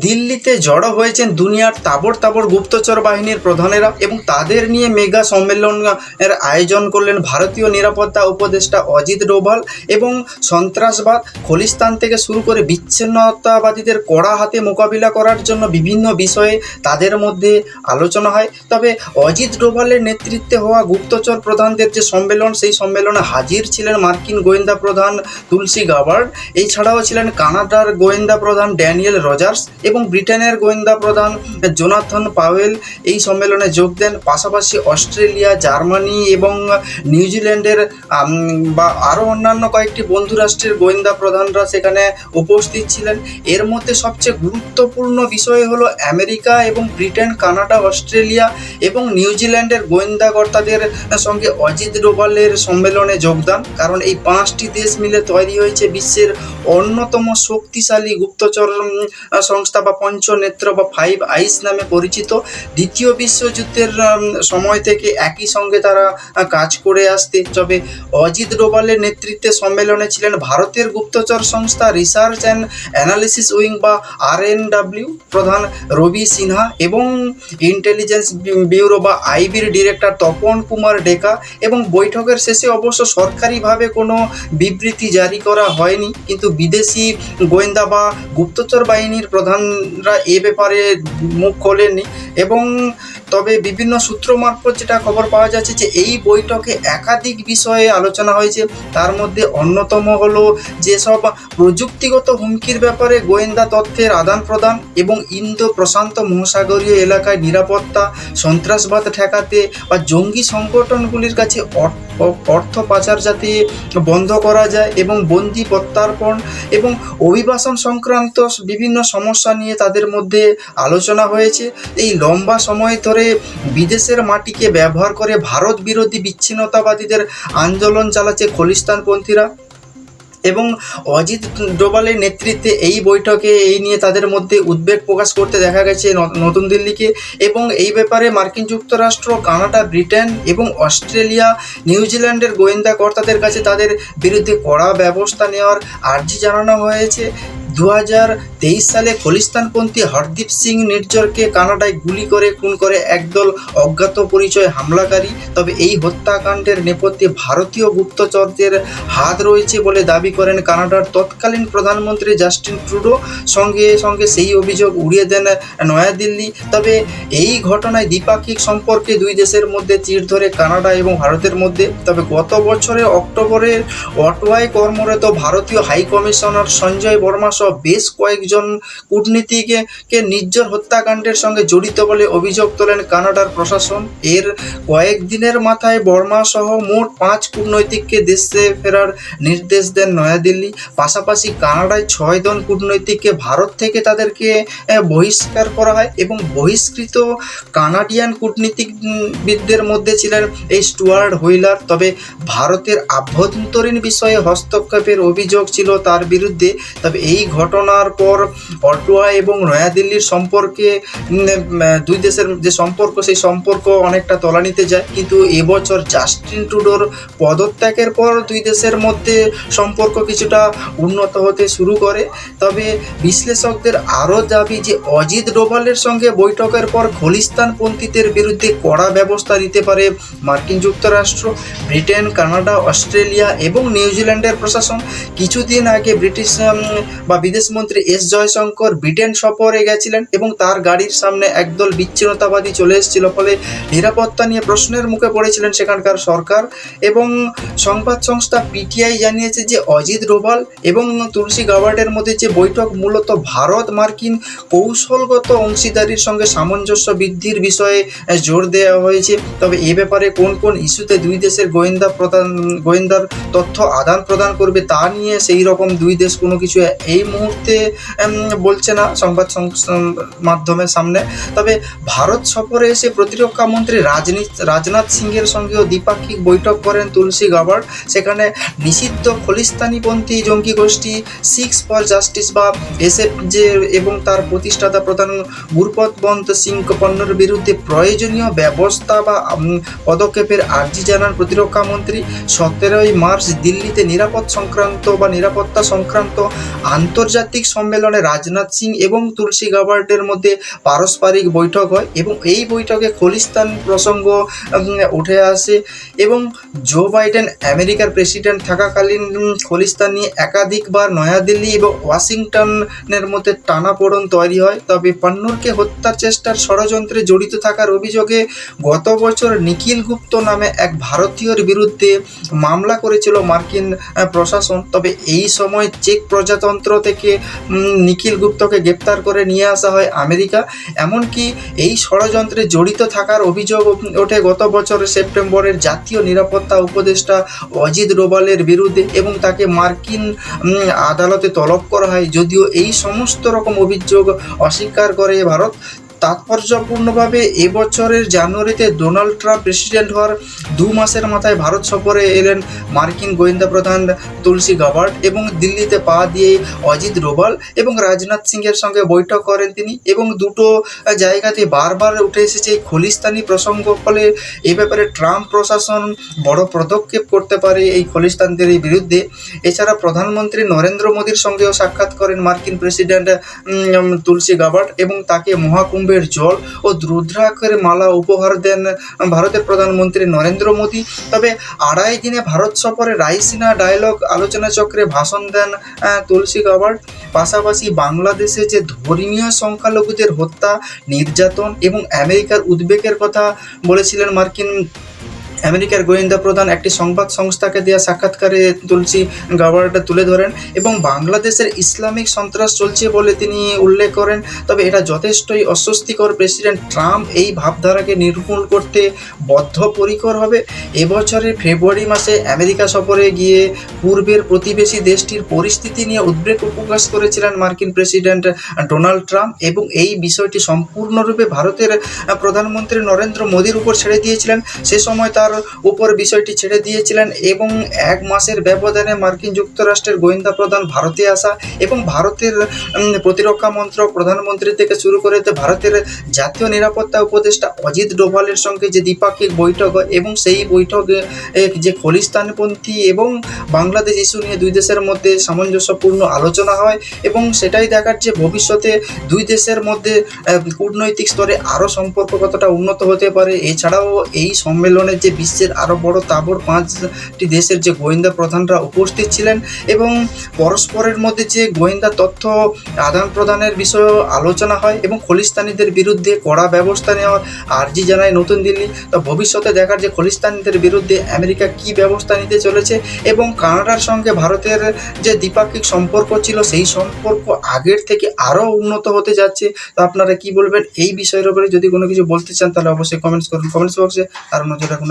দিল্লিতে জড়ো হয়েছেন দুনিয়ার তাবড় তাবড় গুপ্তচর বাহিনীর প্রধানেরা এবং তাদের নিয়ে মেগা সম্মেলনের আয়োজন করলেন ভারতীয় নিরাপত্তা উপদেষ্টা অজিত ডোভাল এবং সন্ত্রাসবাদ, খলিস্তান থেকে শুরু করে বিচ্ছিন্নতাবাদীদের কড়া হাতে মোকাবিলা করার জন্য বিভিন্ন বিষয়ে তাদের মধ্যে আলোচনা হয়। তবে অজিত ডোভালের নেতৃত্বে হওয়া গুপ্তচর প্রধানদের যে সম্মেলন, সেই সম্মেলনে হাজির ছিলেন মার্কিন গোয়েন্দা প্রধান তুলসী গাবার্ড, এছাড়াও ছিলেন কানাডার গোয়েন্দা প্রধান ড্যানিয়েল রজার্স এবং ব্রিটেনের গোয়েন্দা প্রধান জোনাথন পাওয়েল এই সম্মেলনে যোগ দেন। পাশাপাশি অস্ট্রেলিয়া, জার্মানি এবং নিউজিল্যান্ডের বা আরও অন্যান্য কয়েকটি বন্ধু রাষ্ট্রের গোয়েন্দা প্রধানরা সেখানে উপস্থিত ছিলেন। এর মধ্যে সবচেয়ে গুরুত্বপূর্ণ বিষয় হলো আমেরিকা এবং ব্রিটেন, কানাডা, অস্ট্রেলিয়া এবং নিউজিল্যান্ডের গোয়েন্দাকর্তাদের সঙ্গে অজিত ডোভালের সম্মেলনে যোগদান, কারণ এই 5টি দেশ মিলে তৈরি হয়েছে বিশ্বের অন্যতম শক্তিশালী গুপ্তচর সংস্থা বা পঞ্চনেত্র বা 5 আইস নামে পরিচিত। দ্বিতীয় বিশ্বযুদ্ধের সময় থেকে একই সঙ্গে তারা কাজ করে আসতে। তবে অজিত ডোভালের নেতৃত্বে সম্মেলনে ছিলেন ভারতের গুপ্তচর সংস্থা রিসার্চ অ্যান্ড অ্যানালিসিস উইং বা RNW প্রধান রবি সিনহা এবং ইন্টেলিজেন্স ব্যুরো বা আইবির ডিরেক্টর তপন কুমার ডেকা। এবং বৈঠকের শেষে অবশ্য সরকারিভাবে কোনো বিবৃতি জারি করা হয়নি, কিন্তু বিদেশি গোয়েন্দা বা গুপ্তচর বাহিনীর প্রধানরা এ ব্যাপারে মুখ খোলেননি। এবং তবে বিভিন্ন সূত্র মারফত যেটা খবর পাওয়া যাচ্ছে যে এই বৈঠকে একাধিক বিষয়ে আলোচনা হয়েছে। তার মধ্যে অন্যতম হলো যেসব প্রযুক্তিগত হুমকির ব্যাপারে গোয়েন্দা তথ্যের আদান প্রদান এবং ইন্দো প্রশান্ত মহাসাগরীয় এলাকায় নিরাপত্তা, সন্ত্রাসবাদ ঠেকাতে বা জঙ্গি সংগঠনগুলির কাছে অর্থ পাচার যাতে বন্ধ করা যায় এবং বন্দি প্রত্যার্পণ এবং অভিবাসন সংক্রান্ত বিভিন্ন সমস্যা নিয়ে তাদের মধ্যে আলোচনা হয়েছে। এই লম্বা সময় ধরে বিদেশের মাটিকে ব্যবহার করে ভারত বিরোধী বিচ্ছিন্নতাবাদীদের আন্দোলন চালাচ্ছে খলিস্তানপন্থীরা। এবং অজিত ডোভালের নেতৃত্বে এই বৈঠকে এই নিয়ে তাদের মধ্যে উদ্বেগ প্রকাশ করতে দেখা গেছে নতুন দিল্লিকে। এবং এই ব্যাপারে মার্কিন যুক্তরাষ্ট্র, কানাডা, ব্রিটেন এবং অস্ট্রেলিয়া, নিউজিল্যান্ডের গোয়েন্দা কর্তাদের কাছে তাদের বিরুদ্ধে কড়া ব্যবস্থা নেওয়ার আর্জি জানানো হয়েছে। 2023 সালে খলিস্তানপন্থী হরদীপ সিং নির্জরকে কানাডায় গুলি করে খুন করে একদল অজ্ঞাত পরিচয় হামলাকারী। তবে এই হত্যাকাণ্ডের নেপথ্যে ভারতীয় গুপ্তচরদের হাত রয়েছে বলে দাবি করেন কানাডার তৎকালীন প্রধানমন্ত্রী জাস্টিন ট্রুডো। সঙ্গে সঙ্গে সেই অভিযোগ উড়িয়ে দেন নয়াদিল্লি। তবে এই ঘটনায় দ্বিপাক্ষিক সম্পর্কে দুই দেশের মধ্যে চির ধরে কানাডা এবং ভারতের মধ্যে। তবে গত বছরের অক্টোবরে অটোয়ায় কর্মরত ভারতীয় হাই কমিশনার সঞ্জয় বর্মা সহ বেশ কয়েকজন কূটনীতিককে নির্ঝর হত্যাকাণ্ডের সঙ্গে জড়িত বলে অভিযোগ তোলেন কানাডার প্রশাসন। এর কয়েকদিনের মাথায় বর্মা সহ মোট 5 কূটনৈতিককে দেশে ফেরার নির্দেশ দেন নয়াদিল্লি। পাশাপাশি কানাডায় 6 জন কূটনৈতিককে ভারত থেকে তাদেরকে বহিষ্কার করা হয় এবং বহিষ্কৃত কানাডিয়ান কূটনীতিকবিদদের মধ্যে ছিলেন এই স্টুয়ার্ট হুইলার। তবে ভারতের আভ্যন্তরীণ বিষয়ে হস্তক্ষেপের অভিযোগ ছিল তার বিরুদ্ধে। তবে এই ঘটনার পর অটোয়া এবং নয়াদিল্লির সম্পর্কে দুই দেশের যে সম্পর্ক, সেই সম্পর্ক অনেকটা তলানিতে যায়। কিন্তু এবছর জাস্টিন ট্রুডোর পদত্যাগের পর দুই দেশের মধ্যে সম্পর্ক কিছুটা উন্নত হতে শুরু করে। তবে বিশ্লেষকদের আরও দাবি যে অজিত ডোভালের সঙ্গে বৈঠকের পর খলিস্তানপন্থীদের বিরুদ্ধে কড়া ব্যবস্থা নিতে পারে মার্কিন যুক্তরাষ্ট্র, ব্রিটেন, কানাডা, অস্ট্রেলিয়া এবং নিউজিল্যান্ডের প্রশাসন। কিছুদিন আগে ব্রিটিশ বা বিদেশমন্ত্রী এস জয়শঙ্কর ব্রিটেন সফরে গেছিলেন এবং তার গাড়ির সামনে একদল বিচ্ছিন্নতাবাদী চলে এসেছিল, ফলে নিরাপত্তা নিয়ে প্রশ্নের মুখে পড়েছিলেন সেখানকার সরকার। এবং সংবাদ সংস্থা PTI জানিয়েছে যে অজিত ডোভাল এবং তুলসী গাবার্ডের মধ্যে যে বৈঠক মূলত ভারত মার্কিন কৌশলগত অংশীদারির সঙ্গে সামঞ্জস্য বৃদ্ধির বিষয়ে জোর দেওয়া হয়েছে। তবে এ ব্যাপারে কোন কোন ইস্যুতে দুই দেশের গোয়েন্দার তথ্য আদান প্রদান করবে তা নিয়ে সেই রকম দুই দেশ কোনো কিছু এই মুহূর্তে বলছে না সংবাদ মাধ্যমের সামনে। তবে ভারত সফরে এসে প্রতিরক্ষা মন্ত্রী রাজনাথ সিংয়ের সঙ্গেও দ্বিপাক্ষিক বৈঠক করেন তুলসী গাবার্ড। সেখানে নিষিদ্ধ খলিস্তানিপন্থী জঙ্গি গোষ্ঠী 6 ফর জাস্টিস বা SF এবং তার প্রতিষ্ঠাতা প্রধান গুরপতবন্ত সিং পন্নর বিরুদ্ধে প্রয়োজনীয় ব্যবস্থা বা পদক্ষেপের আর্জি জানান প্রতিরক্ষা মন্ত্রী। 17ই মার্চ দিল্লিতে নিরাপত্তা সংক্রান্ত আন্তর্জাতিক সম্মেলনে রাজনাথ সিং এবং তুলসী গাবার্ডের মধ্যে পারস্পরিক বৈঠক হয় এবং এই বৈঠকে খলিস্তান প্রসঙ্গ উঠে আসে এবং জো বাইডেন আমেরিকার প্রেসিডেন্ট থাকাকালীন খলিস্তান নিয়ে একাধিকবার নয়াদিল্লি এবং ওয়াশিংটনের মধ্যে টানাপোড়েন তৈরি হয়। তবে পান্নুরকে হত্যার চেষ্টার ষড়যন্ত্রে জড়িত থাকার অভিযোগে গত বছর নিখিল গুপ্ত নামে এক ভারতীয়র বিরুদ্ধে মামলা করেছিল মার্কিন প্রশাসন। তবে এই সময় চেক প্রজাতন্ত্র থেকে নিখিল গুপ্তকে গ্রেপ্তার করে নিয়ে আসা হয় আমেরিকা। এমনকি এই ষড়যন্ত্রে জড়িত থাকার অভিযোগ ওঠে গত বছর সেপ্টেম্বরের জাতীয় নিরাপত্তা উপদেষ্টা অজিত ডোভালের বিরুদ্ধে এবং তাকে মার্কিন আদালতে তলব করা হয়, যদিও এই সমস্ত রকম অভিযোগ অস্বীকার করে ভারত। তাৎপর্যপূর্ণভাবে এবছরের জানুয়ারিতে ডোনাল্ড ট্রাম্প প্রেসিডেন্ট হওয়ার 2 মাসের মাথায় ভারত সফরে এলেন মার্কিন গোয়েন্দা প্রধান তুলসী গাবার্ড এবং দিল্লিতে পা দিয়ে অজিত ডোভাল এবং রাজনাথ সিংয়ের সঙ্গে বৈঠক করেন তিনি এবং দুটো জায়গাতে বারবার উঠে এসেছে এই খলিস্তানি প্রসঙ্গ। ফলে এই ব্যাপারে ট্রাম্প প্রশাসন বড় পদক্ষেপ করতে পারে এই খলিস্তানদের বিরুদ্ধে। এছাড়া প্রধানমন্ত্রী নরেন্দ্র মোদীর সঙ্গেও সাক্ষাৎ করেন মার্কিন প্রেসিডেন্ট তুলসী গাবার্ড এবং তাকে মহাকুম্ভের জল ও রুদ্রাক্ষের মালা উপহার দেন ভারতের প্রধানমন্ত্রী নরেন্দ্র মোদী। তবে 2.5 দিনে ভারত সফরে রাইসিনা ডায়ালগ আলোচনা চক্রে ভাষণ দেন তুলসী গাবার্ড। পাশাপাশি বাংলাদেশে যে ধর্মীয় সংখ্যালঘুদের হত্যা, নির্যাতন এবং আমেরিকার উদ্বেগের কথা বলেছিলেন আমেরিকার গোয়েন্দা প্রধান একটি সংবাদ সংস্থাকে দেওয়া সাক্ষাৎকারে তুলসী গাবার্ড তুলে ধরেন এবং বাংলাদেশের ইসলামিক সন্ত্রাস চলছে বলে তিনি উল্লেখ করেন। তবে এটা যথেষ্টই অস্বস্তিকর। প্রেসিডেন্ট ট্রাম্প এই ভাবধারাকে নির্মূল করতে বদ্ধপরিকর হবে। এবছরের ফেব্রুয়ারি মাসে আমেরিকা সফরে গিয়ে পূর্বের প্রতিবেশী দেশটির পরিস্থিতি নিয়ে উদ্বেগ প্রকাশ করেছিলেন মার্কিন প্রেসিডেন্ট ডোনাল্ড ট্রাম্প এবং এই বিষয়টি সম্পূর্ণরূপে ভারতের প্রধানমন্ত্রী নরেন্দ্র মোদীর উপর ছেড়ে দিয়েছিলেন। সে সময় তার উপর বিষয়টি ছেড়ে দিয়েছিলেন এবং 1 মাসের ব্যবধানে মার্কিন যুক্তরাষ্ট্রের গোয়েন্দা প্রধান ভারতে আসা এবং ভারতের প্রতিরক্ষা মন্ত্রক, প্রধানমন্ত্রী থেকে শুরু করে ভারতের জাতীয় নিরাপত্তা উপদেষ্টা অজিত ডোভালের সঙ্গে যে দ্বিপাক্ষিক বৈঠক হয় এবং সেই বৈঠকে যে খলিস্তানপন্থী এবং বাংলাদেশ ইস্যু নিয়ে দুই দেশের মধ্যে সামঞ্জস্যপূর্ণ আলোচনা হয় এবং সেটাই দেখার যে ভবিষ্যতে দুই দেশের মধ্যে কূটনৈতিক স্তরে আরও সম্পর্ক কতটা উন্নত হতে পারে। এছাড়াও এই সম্মেলনে যে বিশ্বের আরও বড় তাবড় 5টি দেশের যে গোয়েন্দা প্রধানরা উপস্থিত ছিলেন এবং পরস্পরের মধ্যে যে গোয়েন্দা তথ্য আদান প্রদানের বিষয়েও আলোচনা হয় এবং খলিস্তানিদের বিরুদ্ধে কড়া ব্যবস্থা নেওয়ার আর্জি জানায় নতুন দিল্লি। তো ভবিষ্যতে দেখার যে খলিস্তানিদের বিরুদ্ধে আমেরিকা কী ব্যবস্থা নিতে চলেছে এবং কানাডার সঙ্গে ভারতের যে দ্বিপাক্ষিক সম্পর্ক ছিল সেই সম্পর্ক আগের থেকে আরও উন্নত হতে যাচ্ছে। তো আপনারা কি বলবেন এই বিষয়ের উপরে? যদি কোনো কিছু বলতে চান তাহলে অবশ্যই কমেন্টস করুন, কমেন্টস বক্সে। আর নজর রাখুন।